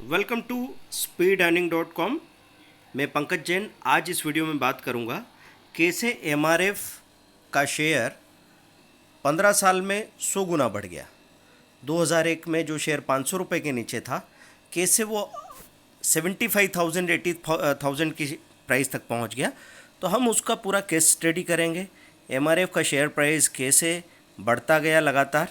Welcome to speedearning.com। मैं पंकज जैन। आज इस वीडियो में बात करूंगा कैसे एमआरएफ का शेयर 15 साल में 100 गुना बढ़ गया। 2001 में जो शेयर 500 रुपये के नीचे था, कैसे वो 75,000 80,000 की प्राइस तक पहुंच गया। तो हम उसका पूरा केस स्टडी करेंगे। एमआरएफ का शेयर प्राइस कैसे बढ़ता गया लगातार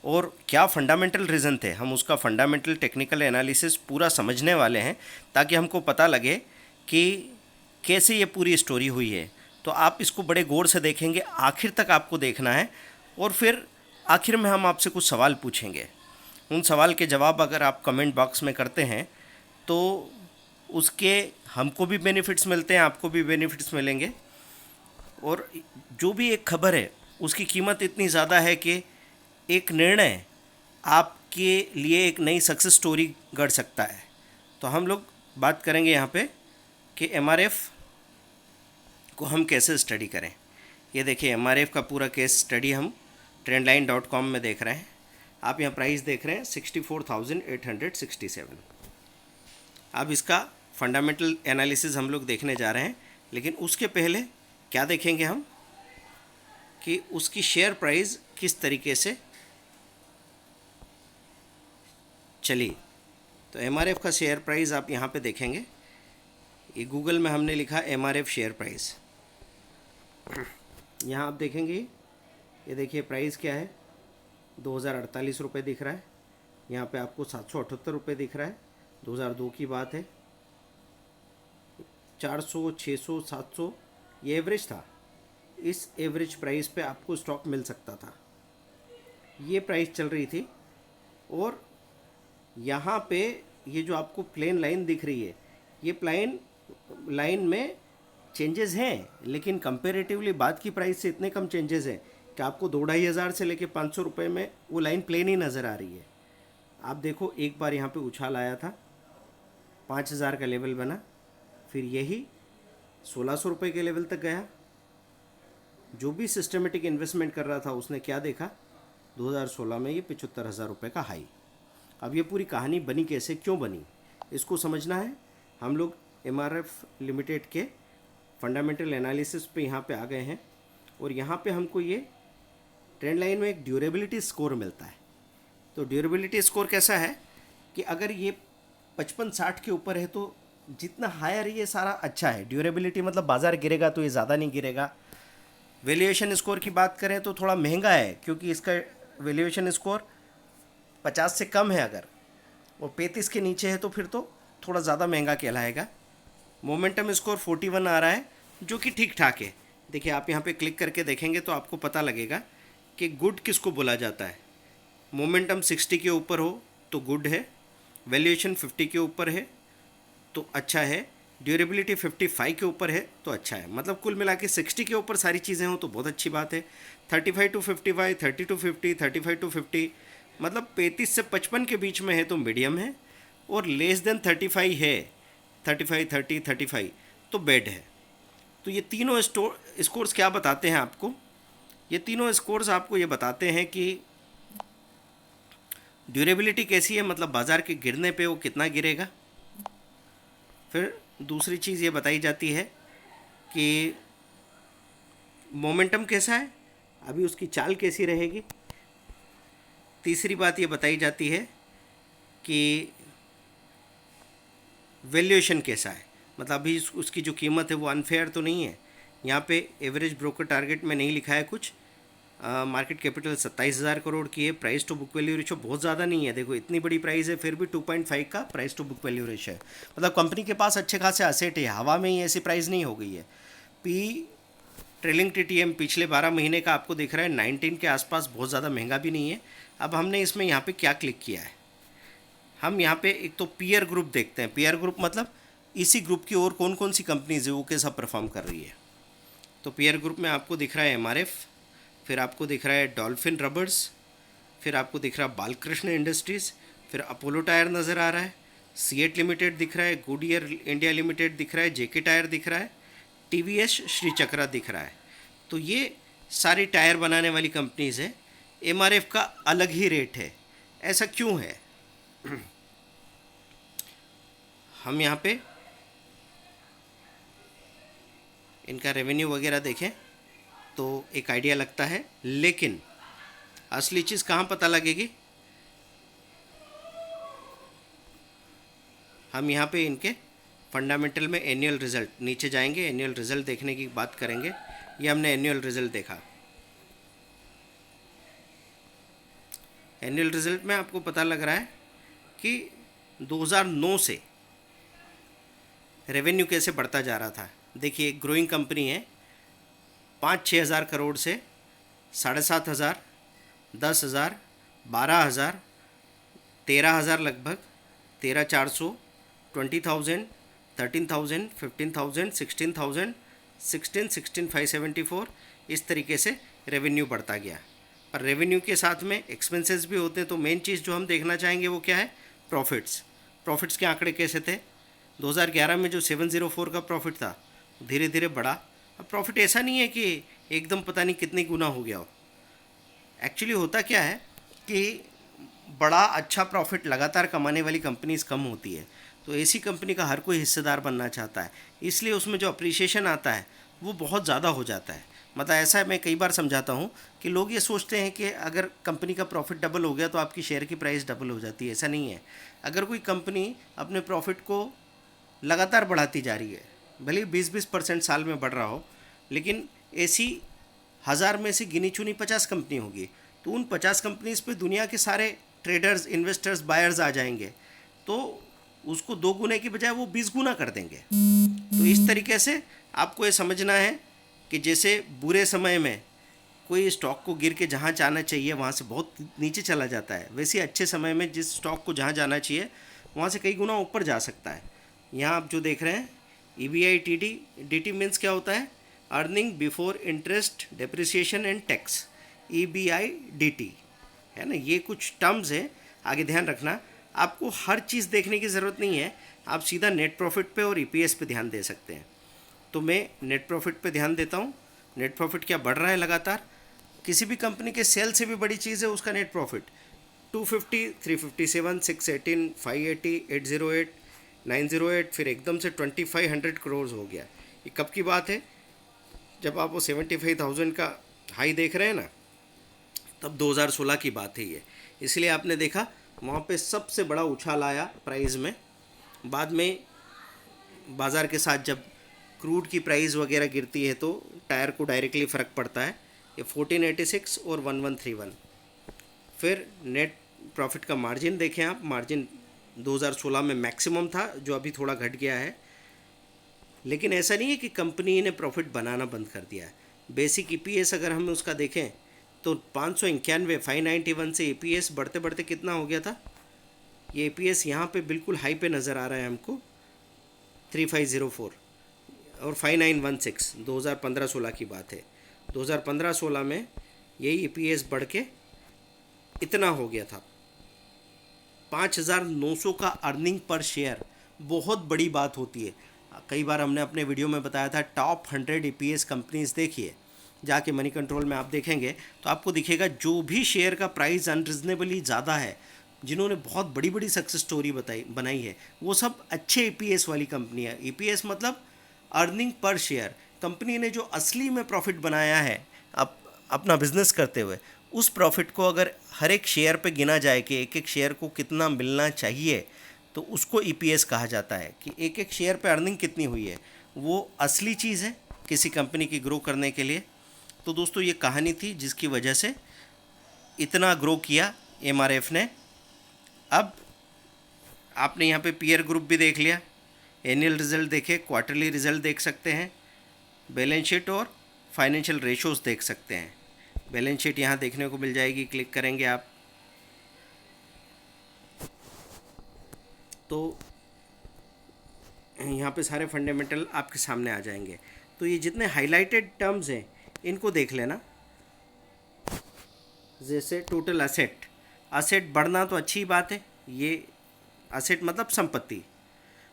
और क्या फंडामेंटल रीज़न थे, हम उसका फंडामेंटल टेक्निकल एनालिसिस पूरा समझने वाले हैं ताकि हमको पता लगे कि कैसे ये पूरी स्टोरी हुई है। तो आप इसको बड़े गौर से देखेंगे, आखिर तक आपको देखना है और फिर आखिर में हम आपसे कुछ सवाल पूछेंगे। उन सवाल के जवाब अगर आप कमेंट बॉक्स में करते हैं तो उसके हमको भी बेनिफिट्स मिलते हैं, आपको भी बेनिफिट्स मिलेंगे। और जो भी एक खबर है उसकी कीमत इतनी ज़्यादा है कि एक निर्णय आपके लिए एक नई सक्सेस स्टोरी गढ़ सकता है। तो हम लोग बात करेंगे यहाँ पे कि एमआरएफ को हम कैसे स्टडी करें। ये देखिए एमआरएफ का पूरा केस स्टडी हम trendline.com में देख रहे हैं। आप यहाँ प्राइस देख रहे हैं 64,867। अब इसका फंडामेंटल एनालिसिस हम लोग देखने जा रहे हैं, लेकिन उसके पहले क्या देखेंगे हम कि उसकी शेयर प्राइस किस तरीके से चली। तो एमआरएफ का शेयर प्राइस आप यहाँ पे देखेंगे। ये गूगल में हमने लिखा एमआरएफ शेयर प्राइस। यहाँ आप देखेंगे, ये देखिए प्राइस क्या है, 2048 रुपये दिख रहा है। यहाँ पे आपको 778 रुपये दिख रहा है। 2002 की बात है। 400, 600, 700 ये एवरेज था। इस एवरेज प्राइस पे आपको स्टॉक मिल सकता था। ये प्राइस चल रही थी और यहाँ पे ये जो आपको प्लेन लाइन दिख रही है, ये प्लेन लाइन में चेंजेस हैं, लेकिन कंपैरेटिवली बाद की प्राइस से इतने कम चेंजेस हैं कि आपको 2-2,500 से लेके 500 रुपये में वो लाइन प्लेन ही नज़र आ रही है। आप देखो एक बार यहाँ पे उछाल आया था, 5,000 का लेवल बना, फिर यही 1,600 रुपये के लेवल तक गया। जो भी सिस्टमेटिक इन्वेस्टमेंट कर रहा था उसने क्या देखा, 2016 में ये 75,000 रुपये का हाई। अब ये पूरी कहानी बनी कैसे, क्यों बनी, इसको समझना है। हम लोग एमआरएफ लिमिटेड के फंडामेंटल एनालिसिस पे यहाँ पे आ गए हैं और यहाँ पे हमको ये ट्रेंड लाइन में एक ड्यूरेबिलिटी स्कोर मिलता है। तो ड्यूरेबिलिटी स्कोर कैसा है कि अगर ये 55-60 के ऊपर है तो जितना हायर ये सारा अच्छा है। ड्यूरेबिलिटी मतलब बाज़ार गिरेगा तो ये ज़्यादा नहीं गिरेगा। वैल्यूएशन स्कोर की बात करें तो थोड़ा महंगा है, क्योंकि इसका वैल्यूएशन स्कोर 50 से कम है अगर, और 35 के नीचे है तो फिर तो थोड़ा ज़्यादा महंगा कहलाएगा। मोमेंटम स्कोर 41 आ रहा है, जो कि ठीक ठाक है। देखिए आप यहाँ पे क्लिक करके देखेंगे तो आपको पता लगेगा कि गुड किसको बोला जाता है। मोमेंटम 60 के ऊपर हो तो गुड है, वैल्यूएशन 50 के ऊपर है तो अच्छा है, ड्यूरेबिलिटी 55 के ऊपर है तो अच्छा है। मतलब कुल मिला के 60 के ऊपर सारी चीज़ें हो तो बहुत अच्छी बात है। 35 टू 55, 30 टू 50, 35 टू 50, मतलब 35 से 55 के बीच में है तो मीडियम है, और लेस देन 35 है, 35, 30, 35 तो बेड है। तो ये तीनों स्कोर्स क्या बताते हैं आपको, ये तीनों स्कोर्स आपको ये बताते हैं कि ड्यूरेबिलिटी कैसी है, मतलब बाज़ार के गिरने पे वो कितना गिरेगा। फिर दूसरी चीज़ ये बताई जाती है कि मोमेंटम कैसा है, अभी उसकी चाल कैसी रहेगी। तीसरी बात ये बताई जाती है कि वैल्यूएशन कैसा है, मतलब अभी उसकी जो कीमत है वो अनफेयर तो नहीं है। यहाँ पे एवरेज ब्रोकर टारगेट में नहीं लिखा है कुछ। मार्केट कैपिटल 27,000 करोड़ की है। Price to book value ratio बहुत ज़्यादा नहीं है। देखो इतनी बड़ी प्राइस है फिर भी 2.5 का price to book value ratio है। मतलब कंपनी के पास अच्छे खासे असेट है, हवा में ही ऐसी प्राइस नहीं हो गई है। पी ट्रेलिंग टीटीएम पिछले 12 महीने का आपको दिख रहा है 19 के आसपास, बहुत ज़्यादा महंगा भी नहीं है। अब हमने इसमें यहाँ पे क्या क्लिक किया है, हम यहाँ पे एक तो पीयर ग्रुप देखते हैं। पीयर ग्रुप मतलब इसी ग्रुप की और कौन कौन सी कंपनीज है वो कैसा परफॉर्म कर रही है। तो पीयर ग्रुप में आपको दिख रहा है एमआरएफ, फिर आपको दिख रहा है डॉल्फिन रबर्स, फिर आपको दिख रहा है बालकृष्ण इंडस्ट्रीज़, फिर अपोलो टायर नज़र आ रहा है, सीएट लिमिटेड दिख रहा है, गुडियर इंडिया लिमिटेड दिख रहा है, जेके टायर दिख रहा है, टीवीएस श्री चक्रा दिख रहा है। तो ये सारी टायर बनाने वाली कंपनीज़ है। एमआरएफ का अलग ही रेट है। ऐसा क्यों है? हम यहाँ पे इनका रेवेन्यू वगैरह देखें तो एक आइडिया लगता है, लेकिन असली चीज़ कहाँ पता लगेगी? हम यहाँ पे इनके फंडामेंटल में एनुअल रिज़ल्ट नीचे जाएंगे, एनुअल रिज़ल्ट देखने की बात करेंगे। ये हमने एनुअल रिज़ल्ट देखा। एनुअल रिज़ल्ट में आपको पता लग रहा है कि 2009 से रेवेन्यू कैसे बढ़ता जा रहा था। देखिए, ग्रोइंग कंपनी है, 5-6 हज़ार करोड़ से 7,500, 10,000, 12,000, 13,000, लगभग 13,400, 20,000, 13,000, 15,000, 16,000, 16,574, इस तरीके से रेवेन्यू बढ़ता गया। पर रेवेन्यू के साथ में एक्सपेंसेस भी होते हैं, तो मेन चीज़ जो हम देखना चाहेंगे वो क्या है? प्रॉफिट्स। प्रॉफिट्स के आंकड़े कैसे थे? 2011 में जो 704 का प्रॉफिट था धीरे धीरे बढ़ा। अब प्रॉफिट ऐसा नहीं है कि एकदम पता नहीं कितनी गुना हो गया हो। एक्चुअली होता क्या है कि बड़ा अच्छा प्रॉफिट लगातार कमाने वाली कंपनीज कम होती है, तो ऐसी कंपनी का हर कोई हिस्सेदार बनना चाहता है, इसलिए उसमें जो अप्रिसिएशन आता है वो बहुत ज़्यादा हो जाता है। मतलब ऐसा है, मैं कई बार समझाता हूँ कि लोग ये सोचते हैं कि अगर कंपनी का प्रॉफिट डबल हो गया तो आपकी शेयर की प्राइस डबल हो जाती है। ऐसा नहीं है। अगर कोई कंपनी अपने प्रॉफिट को लगातार बढ़ाती जा रही है, भले 20-20% साल में बढ़ रहा हो, लेकिन ऐसी 1000 में से गिनी चुनी 50 कंपनी होगी, तो उन 50 कंपनीज पे दुनिया के सारे ट्रेडर्स, इन्वेस्टर्स, बायर्स आ जाएंगे, तो उसको 2 गुने की बजाय वो 20 गुना कर देंगे। तो इस तरीके से आपको ये समझना है कि जैसे बुरे समय में कोई स्टॉक को गिर के जहाँ जाना चाहिए वहाँ से बहुत नीचे चला जाता है, वैसे अच्छे समय में जिस स्टॉक को जहाँ जाना चाहिए वहाँ से कई गुना ऊपर जा सकता है। यहाँ आप जो देख रहे हैं EBITD, DT मीन्स क्या होता है? Earning before interest, depreciation and tax, EBIDT है ना। ये कुछ टर्म्स है, आगे ध्यान रखना। आपको हर चीज़ देखने की ज़रूरत नहीं है, आप सीधा नेट प्रॉफिट पे और EPS पे ध्यान दे सकते हैं। तो मैं नेट प्रॉफिट पे ध्यान देता हूँ। नेट प्रॉफिट क्या बढ़ रहा है लगातार? किसी भी कंपनी के सेल से भी बड़ी चीज़ है उसका नेट प्रॉफिट। 250, 357, 618, 580, 808, 908, फिर एकदम से 2500 करोड़ हो गया। ये कब की बात है? जब आप वो 75,000 का हाई देख रहे हैं ना, तब 2016 की बात है ये। इसलिए आपने देखा वहाँ पे सबसे बड़ा उछाल आया प्राइस में। बाद में बाज़ार के साथ जब क्रूड की प्राइस वगैरह गिरती है तो टायर को डायरेक्टली फ़र्क पड़ता है। ये 1486 और 1131। फिर नेट प्रॉफिट का मार्जिन देखें आप, मार्जिन 2016 में मैक्सिमम था, जो अभी थोड़ा घट गया है। लेकिन ऐसा नहीं है कि कंपनी ने प्रॉफिट बनाना बंद कर दिया है। बेसिक EPS अगर हम उसका देखें तो 591, 591 से EPS बढ़ते बढ़ते कितना हो गया था? ये EPS यहाँ पे बिल्कुल हाई पे नज़र आ रहा है हमको, 3504 और 5916। 2015-16 की बात है। 2015-16 में यही EPS बढ़ के इतना हो गया था, 5,900 का अर्निंग पर शेयर। बहुत बड़ी बात होती है। कई बार हमने अपने वीडियो में बताया था, टॉप 100 EPS कंपनीज देखिए, जाके मनी कंट्रोल में आप देखेंगे तो आपको दिखेगा जो भी शेयर का प्राइस अनरिजनेबली ज़्यादा है, जिन्होंने बहुत बड़ी बड़ी सक्सेस स्टोरी बनाई है, वो सब अच्छे EPS वाली कंपनी है। EPS मतलब अर्निंग पर शेयर। कंपनी ने जो असली में प्रॉफिट बनाया है अपना बिजनेस करते हुए, उस प्रॉफिट को अगर हर एक शेयर पे गिना जाए कि एक एक शेयर को कितना मिलना चाहिए, तो उसको EPS कहा जाता है कि एक एक शेयर पे अर्निंग कितनी हुई है। वो असली चीज़ है किसी कंपनी की ग्रो करने के लिए। तो दोस्तों, ये कहानी थी जिसकी वजह से इतना ग्रो किया MRF ने। अब आपने यहाँ पे पीयर ग्रुप भी देख लिया, एनुअल रिजल्ट देखे, क्वार्टरली रिजल्ट देख सकते हैं, बैलेंस शीट और फाइनेंशियल रेशोज़ देख सकते हैं। बैलेंस शीट यहाँ देखने को मिल जाएगी, क्लिक करेंगे आप तो यहाँ पे सारे फंडामेंटल आपके सामने आ जाएंगे। तो ये जितने हाईलाइटेड टर्म्स हैं इनको देख लेना। जैसे टोटल असेट, असेट बढ़ना तो अच्छी बात है, ये असेट मतलब संपत्ति,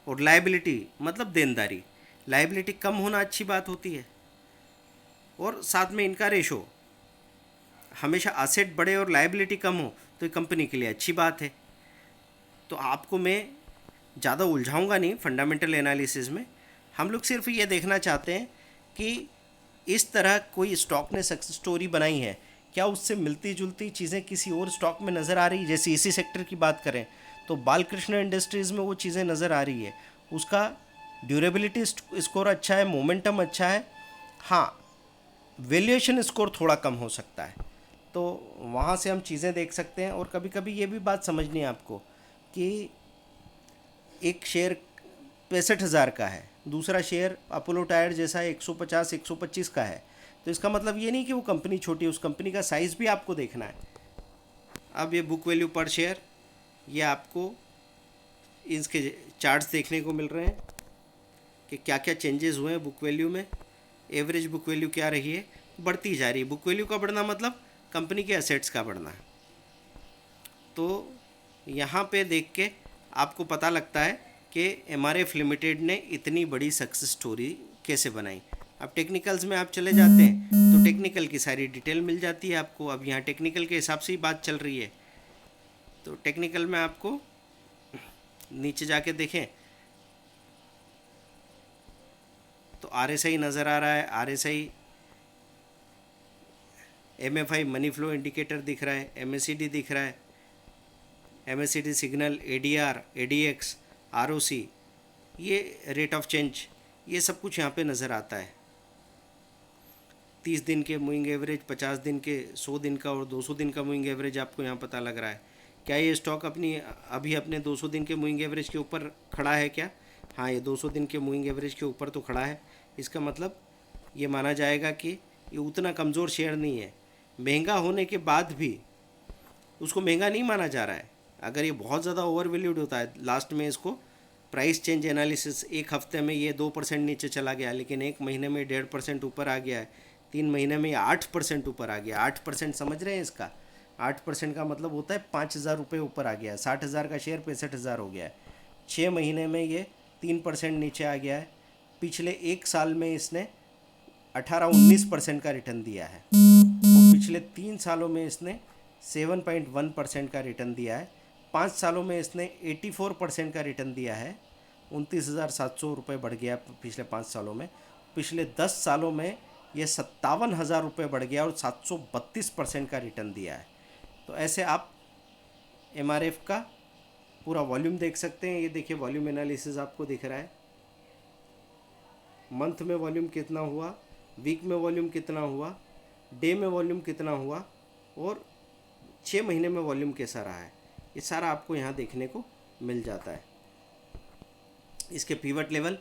और लायबिलिटी मतलब देनदारी। लायबिलिटी कम होना अच्छी बात होती है, और साथ में इनका रेशो। हमेशा असेट बढ़े और लायबिलिटी कम हो तो ये कंपनी के लिए अच्छी बात है। तो आपको मैं ज़्यादा उलझाऊंगा नहीं फंडामेंटल एनालिसिस में। हम लोग सिर्फ ये देखना चाहते हैं कि इस तरह कोई स्टॉक ने सक्सेस स्टोरी बनाई है, क्या उससे मिलती जुलती चीज़ें किसी और स्टॉक में नज़र आ रही है। जैसे इसी सेक्टर की बात करें तो बालकृष्ण इंडस्ट्रीज़ में वो चीज़ें नज़र आ रही है, उसका ड्यूरेबिलिटी स्कोर अच्छा है, मोमेंटम अच्छा है। हाँ, वैल्यूएशन स्कोर थोड़ा कम हो सकता है, तो वहाँ से हम चीज़ें देख सकते हैं। और कभी कभी ये भी बात समझनी है आपको कि एक शेयर 65,000 का है, दूसरा शेयर अपोलो टायर जैसा 150 125 का है, तो इसका मतलब ये नहीं कि वो कंपनी छोटी है, उस कंपनी का साइज़ भी आपको देखना है। अब ये बुक वैल्यू पर शेयर, ये आपको इसके चार्ट्स देखने को मिल रहे हैं कि क्या क्या चेंजेस हुए हैं बुक वैल्यू में। एवरेज बुक वैल्यू क्या रही है, बढ़ती जा रही है। बुक वैल्यू का बढ़ना मतलब कंपनी के एसेट्स का बढ़ना है। तो यहाँ पे देख के आपको पता लगता है कि एमआरएफ लिमिटेड ने इतनी बड़ी सक्सेस स्टोरी कैसे बनाई। अब टेक्निकल्स में आप चले जाते हैं तो टेक्निकल की सारी डिटेल मिल जाती है आपको। अब यहाँ टेक्निकल के हिसाब से ही बात चल रही है, तो टेक्निकल में आपको नीचे जाके देखें तो आरएसआई नज़र आ रहा है। RSI, MFI money flow indicator दिख रहा है, एमएससीडी दिख रहा है, MSCD signal, ADR, ADX, ROC, ये रेट ऑफ चेंज, ये सब कुछ यहाँ पे नज़र आता है। 30 दिन के मूविंग एवरेज, 50 दिन के, 100 दिन का और 200 दिन का मूविंग एवरेज आपको यहाँ पता लग रहा है। क्या ये स्टॉक अभी अपने 200 दिन के मूविंग एवरेज के ऊपर खड़ा है क्या? हाँ, ये 200 दिन के मूविंग एवरेज के ऊपर तो खड़ा है। इसका मतलब ये माना जाएगा कि ये उतना कमज़ोर शेयर नहीं है। महंगा होने के बाद भी उसको महंगा नहीं माना जा रहा है। अगर ये बहुत ज़्यादा ओवर वैल्यूड होता है, लास्ट में इसको प्राइस चेंज एनालिसिस, एक हफ्ते में ये 2% नीचे चला गया, लेकिन एक महीने में 1.5% ऊपर आ गया है, 3 महीने में ये 8% ऊपर आ गया। 8% समझ रहे हैं इसका? 8% का मतलब होता है 5,000 रुपये ऊपर आ गया है। 60,000 का शेयर 65,000 हो गया है। 6 महीने में ये 3% नीचे आ गया है। पिछले एक साल में इसने 18-19% का रिटर्न दिया है, और पिछले 3 सालों में इसने 7.1% का रिटर्न दिया है। 5 सालों में इसने 84% का रिटर्न दिया है। 29,700 रुपये बढ़ गया पिछले 5 सालों में। पिछले 10 सालों में ये 57,000 रुपये बढ़ गया और 732% का रिटर्न दिया है। तो ऐसे आप एमआरएफ का पूरा वॉल्यूम देख सकते हैं। ये देखिए वॉल्यूम एनालिसिस आपको दिख रहा है, मंथ में वॉल्यूम कितना हुआ, वीक में वॉल्यूम कितना हुआ, डे में वॉल्यूम कितना हुआ, और 6 महीने में वॉल्यूम कैसा रहा है। ये सारा आपको यहाँ देखने को मिल जाता है। इसके pivot level,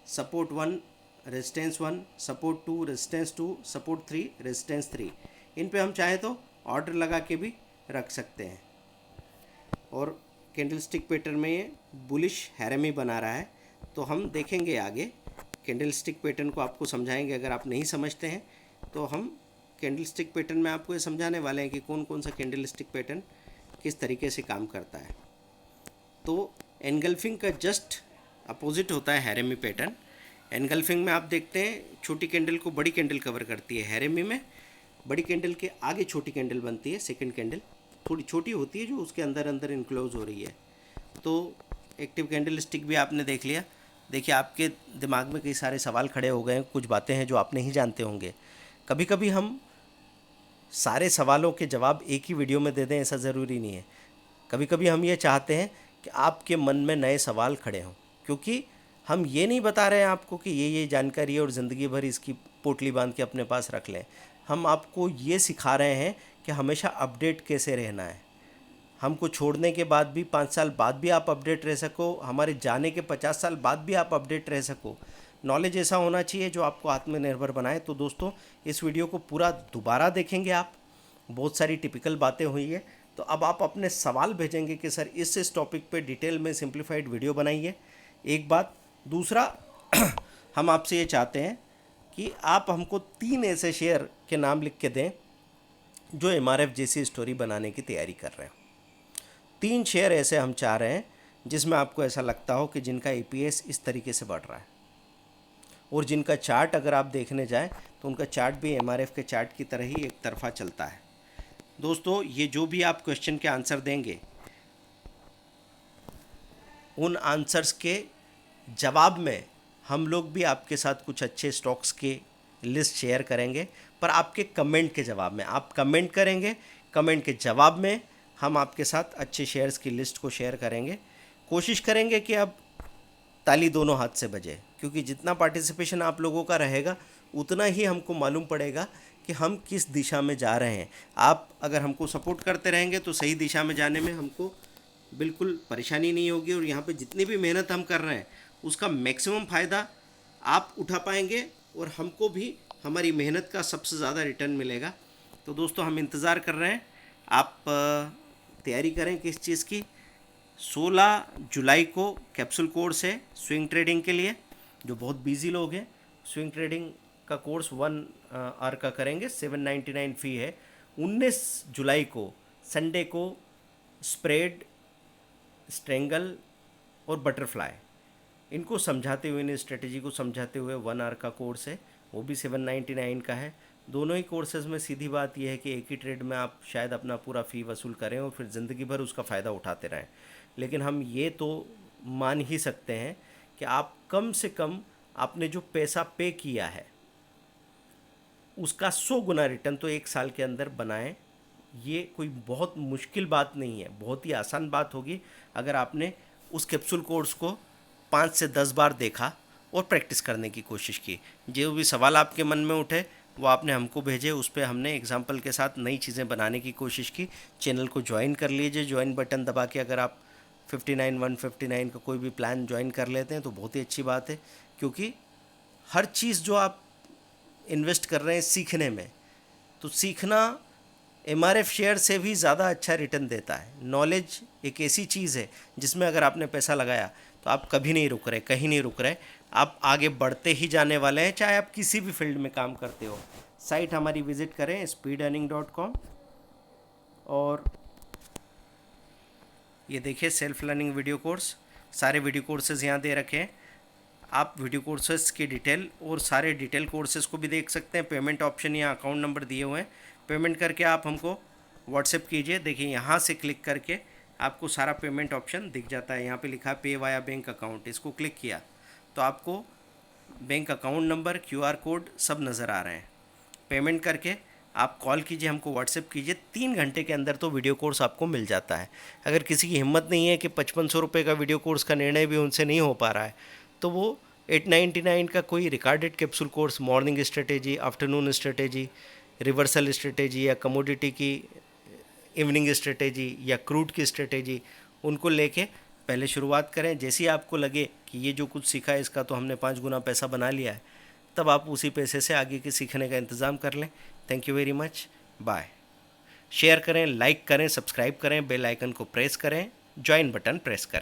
support 1, resistance 1, support 2, resistance 2, support 3, resistance 3, इन पे हम चाहे तो ऑर्डर लगा के भी रख सकते हैं। और कैंडलस्टिक पैटर्न में ये बुलिश हैरमी बना रहा है, तो हम देखेंगे आगे कैंडलस्टिक पैटर्न को आपको समझाएंगे। अगर आप नहीं समझते हैं तो हम कैंडलस्टिक पैटर्न में आपको ये समझाने वाले हैं कि कौन कौन सा कैंडलस्टिक पैटर्न किस तरीके से काम करता है। तो एनगल्फिंग का जस्ट अपोजिट होता है हैरेमी पैटर्न। एनगल्फिंग में आप देखते हैं छोटी कैंडल को बड़ी कैंडल कवर करती है, हैरेमी में बड़ी कैंडल के आगे छोटी कैंडल बनती है, सेकंड कैंडल थोड़ी छोटी होती है जो उसके अंदर अंदर इनक्लोज हो रही है। तो एक्टिव कैंडल स्टिक भी आपने देख लिया। देखिए आपके दिमाग में कई सारे सवाल खड़े हो गए हैं, कुछ बातें हैं जो आप नहीं जानते होंगे। कभी कभी हम सारे सवालों के जवाब एक ही वीडियो में दे दें, ऐसा ज़रूरी नहीं है। कभी कभी हम ये चाहते हैं कि आपके मन में नए सवाल खड़े हों, क्योंकि हम ये नहीं बता रहे हैं आपको कि ये जानकारी है और ज़िंदगी भर इसकी पोटली बांध के अपने पास रख लें। हम आपको ये सिखा रहे हैं कि हमेशा अपडेट कैसे रहना है। हमको छोड़ने के बाद भी 5 साल बाद भी आप अपडेट रह सको, हमारे जाने के 50 साल बाद भी आप अपडेट रह सको। नॉलेज ऐसा होना चाहिए जो आपको आत्मनिर्भर बनाए। तो दोस्तों इस वीडियो को पूरा दोबारा देखेंगे आप, बहुत सारी टिपिकल बातें हुई है। तो अब आप अपने सवाल भेजेंगे कि सर इस टॉपिक पे डिटेल में सिंप्लीफाइड वीडियो बनाइए। एक बात, दूसरा हम आपसे ये चाहते हैं कि आप हमको 3 ऐसे शेयर के नाम लिख के दें जो एमआरएफ जैसी स्टोरी बनाने की तैयारी कर रहे हैं। 3 शेयर ऐसे हम चाह रहे हैं जिसमें आपको ऐसा लगता हो कि जिनका ईपीएस इस तरीके से बढ़ रहा है, और जिनका चार्ट अगर आप देखने जाएं तो उनका चार्ट भी एमआरएफ के चार्ट की तरह ही एक तरफा चलता है। दोस्तों ये जो भी आप क्वेश्चन के आंसर देंगे उन आंसर्स के जवाब में हम लोग भी आपके साथ कुछ अच्छे स्टॉक्स के लिस्ट शेयर करेंगे, पर आपके कमेंट के जवाब में। आप कमेंट करेंगे, कमेंट के जवाब में हम आपके साथ अच्छे शेयर्स की लिस्ट को शेयर करेंगे। कोशिश करेंगे कि अब ताली दोनों हाथ से बजे, क्योंकि जितना पार्टिसिपेशन आप लोगों का रहेगा उतना ही हमको मालूम पड़ेगा कि हम किस दिशा में जा रहे हैं। आप अगर हमको सपोर्ट करते रहेंगे तो सही दिशा में जाने में हमको बिल्कुल परेशानी नहीं होगी, और यहाँ पे जितनी भी मेहनत हम कर रहे हैं उसका मैक्सिमम फ़ायदा आप उठा पाएंगे, और हमको भी हमारी मेहनत का सबसे ज़्यादा रिटर्न मिलेगा। तो दोस्तों, हम इंतज़ार कर रहे हैं, आप तैयारी करें किस चीज़ की। 16 जुलाई को कैप्सूल कोर्स है स्विंग ट्रेडिंग के लिए। जो बहुत बिजी लोग हैं, स्विंग ट्रेडिंग का कोर्स 1 आवर का करेंगे, 799 फ़ी है। 19 जुलाई को संडे को स्प्रेड, स्ट्रेंगल और बटरफ्लाई, इनको समझाते हुए, इन स्ट्रेटेजी को समझाते हुए 1 आवर का कोर्स है, वो भी 799 का है। दोनों ही कोर्सेज़ में सीधी बात यह है कि एक ही ट्रेड में आप शायद अपना पूरा फ़ी वसूल करें और फिर ज़िंदगी भर उसका फ़ायदा उठाते रहें, लेकिन हम ये तो मान ही सकते हैं कि आप कम से कम आपने जो पैसा पे किया है उसका 100 गुना रिटर्न तो 1 साल के अंदर बनाएं। ये कोई बहुत मुश्किल बात नहीं है, बहुत ही आसान बात होगी अगर आपने उस कैप्सूल कोर्स को 5 से 10 बार देखा और प्रैक्टिस करने की कोशिश की। जो भी सवाल आपके मन में उठे वो आपने हमको भेजे, उस पर हमने एग्जाम्पल के साथ नई चीज़ें बनाने की कोशिश की। चैनल को ज्वाइन कर लीजिए, ज्वाइन बटन दबा के अगर आप 59 159 का कोई भी प्लान ज्वाइन कर लेते हैं तो बहुत ही अच्छी बात है, क्योंकि हर चीज़ जो आप इन्वेस्ट कर रहे हैं सीखने में, तो सीखना MRF शेयर से भी ज़्यादा अच्छा रिटर्न देता है। नॉलेज एक ऐसी चीज़ है जिसमें अगर आपने पैसा लगाया तो आप कभी नहीं रुक रहे, कहीं नहीं रुक रहे, आप आगे बढ़ते ही जाने वाले हैं, चाहे आप किसी भी फील्ड में काम करते हो। साइट हमारी विज़िट करें speedearning.com, और ये देखिए सेल्फ लर्निंग वीडियो कोर्स, सारे वीडियो कोर्सेज़ यहाँ दे रखे हैं। आप वीडियो कोर्सेज़ की डिटेल और सारे डिटेल कोर्सेज़ को भी देख सकते हैं। पेमेंट ऑप्शन या अकाउंट नंबर दिए हुए हैं, पेमेंट करके आप हमको व्हाट्सएप कीजिए। देखिए यहाँ से क्लिक करके आपको सारा पेमेंट ऑप्शन दिख जाता है। यहाँ पे लिखा है पे वाया बैंक अकाउंट, इसको क्लिक किया तो आपको bank account number, QR code सब नज़र आ रहे हैं। पेमेंट करके आप कॉल कीजिए, हमको व्हाट्सएप कीजिए, 3 घंटे के अंदर तो वीडियो कोर्स आपको मिल जाता है। अगर किसी की हिम्मत नहीं है कि 5500 रुपये का वीडियो कोर्स का निर्णय भी उनसे नहीं हो पा रहा है, तो वो 899 का कोई recorded capsule course, morning strategy, afternoon strategy, reversal strategy, या कमोडिटी की इवनिंग स्ट्रेटेजी, या क्रूड की स्ट्रेटेजी, उनको लेके पहले शुरुआत करें। जैसे ही आपको लगे कि ये जो कुछ सीखा है इसका तो हमने 5 गुना पैसा बना लिया है, तब आप उसी पैसे से आगे के सीखने का इंतज़ाम कर लें। Thank you very much, bye. Share करें, लाइक करें, सब्सक्राइब करें, बेल आइकन को प्रेस करें, ज्वाइन बटन प्रेस करें।